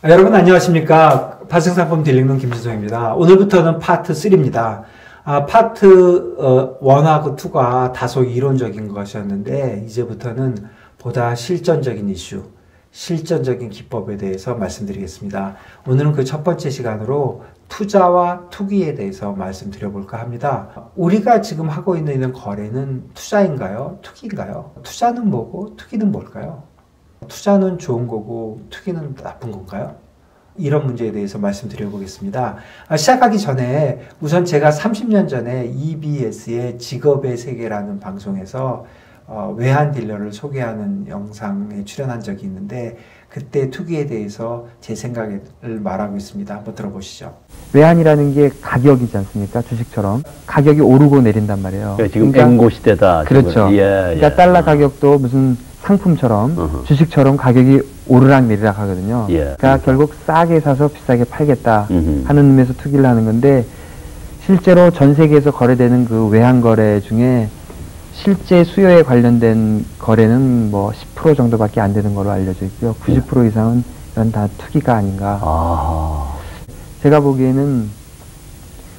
여러분 안녕하십니까. 파생상품 딜링룸 김진성입니다. 오늘부터는 파트 3입니다. 파트 1하고 2가 다소 이론적인 것이었는데 이제부터는 보다 실전적인 이슈, 실전적인 기법에 대해서 말씀드리겠습니다. 오늘은 그 첫 번째 시간으로 투자와 투기에 대해서 말씀드려볼까 합니다. 우리가 지금 하고 있는 거래는 투자인가요? 투기인가요? 투자는 뭐고 투기는 뭘까요? 투자는 좋은 거고 투기는 나쁜 건가요? 이런 문제에 대해서 말씀드려보겠습니다. 시작하기 전에 우선 제가 30년 전에 EBS의 직업의 세계라는 방송에서 외환 딜러를 소개하는 영상에 출연한 적이 있는데 그때 투기에 대해서 제 생각을 말하고 있습니다. 한번 들어보시죠. 외환이라는 게 가격이지 않습니까? 주식처럼 가격이 오르고 내린단 말이에요. 그러니까 지금 앵고 시대다. 그렇죠. 그러니까 달러 가격도 무슨 상품처럼 주식처럼 가격이 오르락 내리락 하거든요. 그러니까 결국 싸게 사서 비싸게 팔겠다 하는 의미에서 투기를 하는 건데 실제로 전 세계에서 거래되는 그 외환 거래 중에 실제 수요에 관련된 거래는 뭐 10% 정도밖에 안 되는 걸로 알려져 있고요. 90% 이상은 이건 다 투기가 아닌가. 제가 보기에는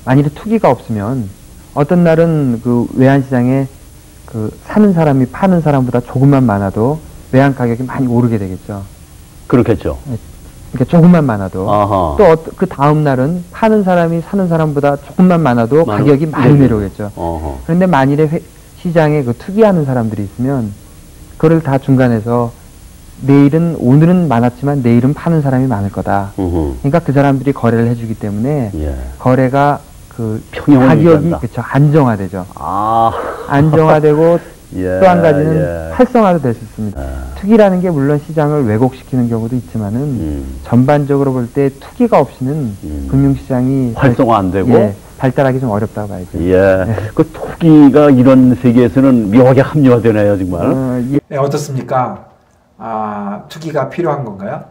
만일에 투기가 없으면 어떤 날은 그 외환 시장에 그 사는 사람이 파는 사람보다 조금만 많아도 외환 가격이 많이 오르게 되겠죠. 그렇겠죠. 그러니까 조금만 많아도 또 그 다음 날은 파는 사람이 사는 사람보다 조금만 많아도 가격이 많이 내려오겠죠. 그런데 만일에 시장에 그 투기하는 사람들이 있으면 그걸 다 중간에서 오늘은 많았지만 내일은 파는 사람이 많을 거다. 그러니까 그 사람들이 거래를 해주기 때문에 거래가 그 가격이 그쵸 안정화되죠. 안정화되고 또 한 가지는 활성화도 될 수 있습니다. 투기라는 게 물론 시장을 왜곡시키는 경우도 있지만은 전반적으로 볼 때 투기가 없이는 금융시장이 활성화 안 되고 발달하기 좀 어렵다고 봐야죠. 그 투기가 이런 세계에서는 묘하게 합리화되네요, 정말. 네, 어떻습니까? 투기가 필요한 건가요?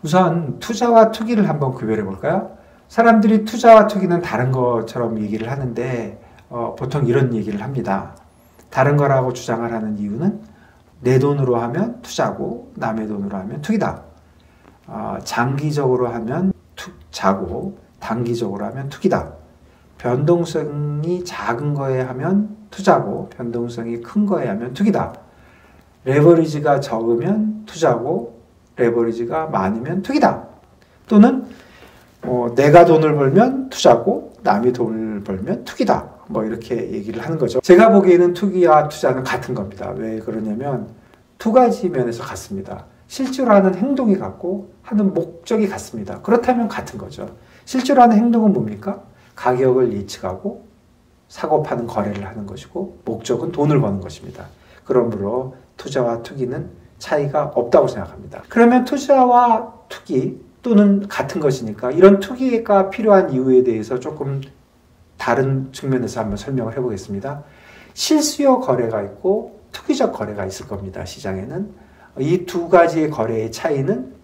우선 투자와 투기를 한번 구별해 볼까요? 사람들이 투자와 투기는 다른 것처럼 얘기를 하는데 보통 이런 얘기를 합니다. 다른 거라고 주장을 하는 이유는 내 돈으로 하면 투자고 남의 돈으로 하면 투기다. 장기적으로 하면 투자고 단기적으로 하면 투기다. 변동성이 작은 거에 하면 투자고 변동성이 큰 거에 하면 투기다. 레버리지가 적으면 투자고 레버리지가 많으면 투기다. 또는 내가 돈을 벌면 투자고 남이 돈을 벌면 투기다. 뭐 이렇게 얘기를 하는 거죠. 제가 보기에는 투기와 투자는 같은 겁니다. 왜 그러냐면 두 가지 면에서 같습니다. 실제로 하는 행동이 같고 하는 목적이 같습니다. 그렇다면 같은 거죠. 실제로 하는 행동은 뭡니까? 가격을 예측하고 사고 파는 거래를 하는 것이고 목적은 돈을 버는 것입니다. 그러므로 투자와 투기는 차이가 없다고 생각합니다. 그러면 투자와 투기 또는 같은 것이니까 이런 투기가 필요한 이유에 대해서 조금 다른 측면에서 한번 설명을 해보겠습니다. 실수요 거래가 있고 투기적 거래가 있을 겁니다. 시장에는 이 두 가지의 거래의 차이는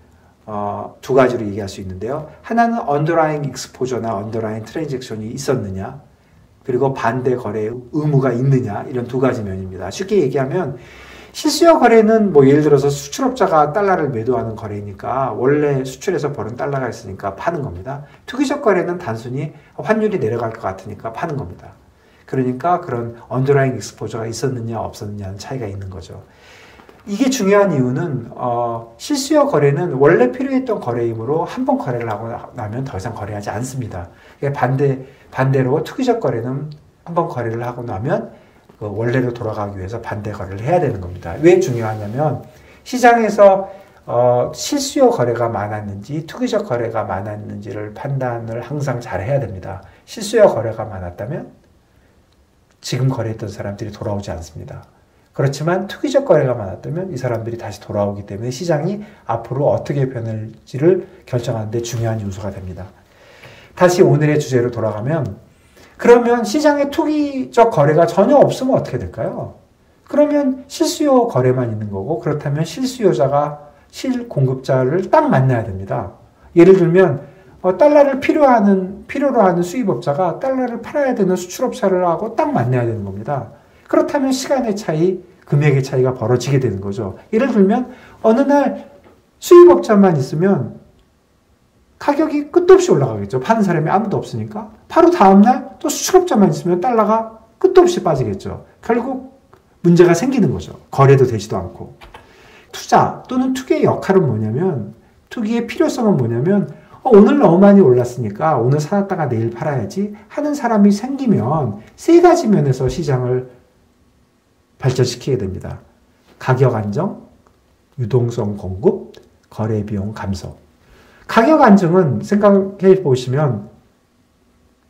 두 가지로 얘기할 수 있는데요. 하나는 언더라잉 익스포저나 언더라잉 트랜잭션이 있었느냐 그리고 반대 거래 의무가 있느냐 이런 두 가지 면입니다. 쉽게 얘기하면 실수요 거래는 뭐 예를 들어서 수출업자가 달러를 매도하는 거래니까 원래 수출해서 버는 달러가 있으니까 파는 겁니다. 투기적 거래는 단순히 환율이 내려갈 것 같으니까 파는 겁니다. 그러니까 그런 언더라잉 익스포저가 있었느냐 없었느냐는 차이가 있는 거죠. 이게 중요한 이유는 실수요 거래는 원래 필요했던 거래이므로 한 번 거래를 하고 나면 더 이상 거래하지 않습니다. 반대로 투기적 거래는 한 번 거래를 하고 나면 원래로 돌아가기 위해서 반대 거래를 해야 되는 겁니다. 왜 중요하냐면 시장에서 실수요 거래가 많았는지 투기적 거래가 많았는지를 판단을 항상 잘 해야 됩니다. 실수요 거래가 많았다면 지금 거래했던 사람들이 돌아오지 않습니다. 그렇지만 투기적 거래가 많았다면 이 사람들이 다시 돌아오기 때문에 시장이 앞으로 어떻게 변할지를 결정하는 데 중요한 요소가 됩니다. 다시 오늘의 주제로 돌아가면 그러면 시장에 투기적 거래가 전혀 없으면 어떻게 될까요? 그러면 실수요 거래만 있는 거고 그렇다면 실수요자가 실공급자를 딱 만나야 됩니다. 예를 들면 달러를 필요로 하는 수입업자가 달러를 팔아야 되는 수출업자를 하고 딱 만나야 되는 겁니다. 그렇다면 시간의 차이, 금액의 차이가 벌어지게 되는 거죠. 예를 들면 어느 날 수입업자만 있으면 가격이 끝도 없이 올라가겠죠. 파는 사람이 아무도 없으니까. 바로 다음날 또 수출업자만 있으면 달러가 끝도 없이 빠지겠죠. 결국 문제가 생기는 거죠. 거래도 되지도 않고. 투자 또는 투기의 역할은 뭐냐면, 투기의 필요성은 뭐냐면, 오늘 너무 많이 올랐으니까 오늘 사놨다가 내일 팔아야지 하는 사람이 생기면 세 가지 면에서 시장을 발전시키게 됩니다. 가격 안정, 유동성 공급, 거래 비용 감소. 가격 안정은 생각해 보시면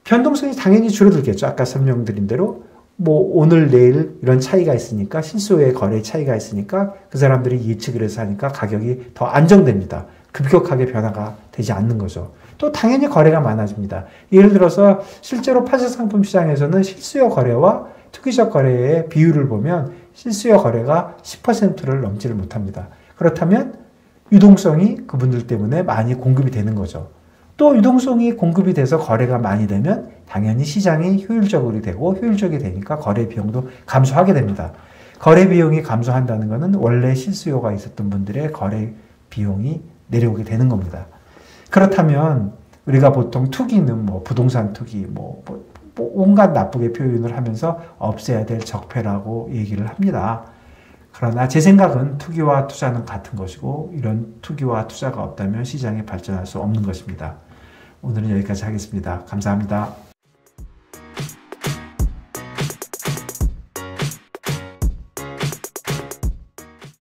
변동성이 당연히 줄어들겠죠. 아까 설명드린 대로 뭐 오늘 내일 이런 차이가 있으니까, 실수요의 거래 차이가 있으니까 그 사람들이 예측을 해서 하니까 가격이 더 안정됩니다. 급격하게 변화가 되지 않는 거죠. 또 당연히 거래가 많아집니다. 예를 들어서 실제로 파생상품 시장에서는 실수요 거래와 투기적 거래의 비율을 보면 실수요 거래가 10%를 넘지를 못합니다. 그렇다면 유동성이 그분들 때문에 많이 공급이 되는 거죠. 또 유동성이 공급이 돼서 거래가 많이 되면 당연히 시장이 효율적으로 되고, 효율적이 되니까 거래 비용도 감소하게 됩니다. 거래 비용이 감소한다는 것은 원래 실수요가 있었던 분들의 거래 비용이 내려오게 되는 겁니다. 그렇다면 우리가 보통 투기는 뭐 부동산 투기, 뭐 온갖 나쁘게 표현을 하면서 없애야 될 적폐라고 얘기를 합니다. 그러나 제 생각은 투기와 투자는 같은 것이고, 이런 투기와 투자가 없다면 시장이 발전할 수 없는 것입니다. 오늘은 여기까지 하겠습니다. 감사합니다.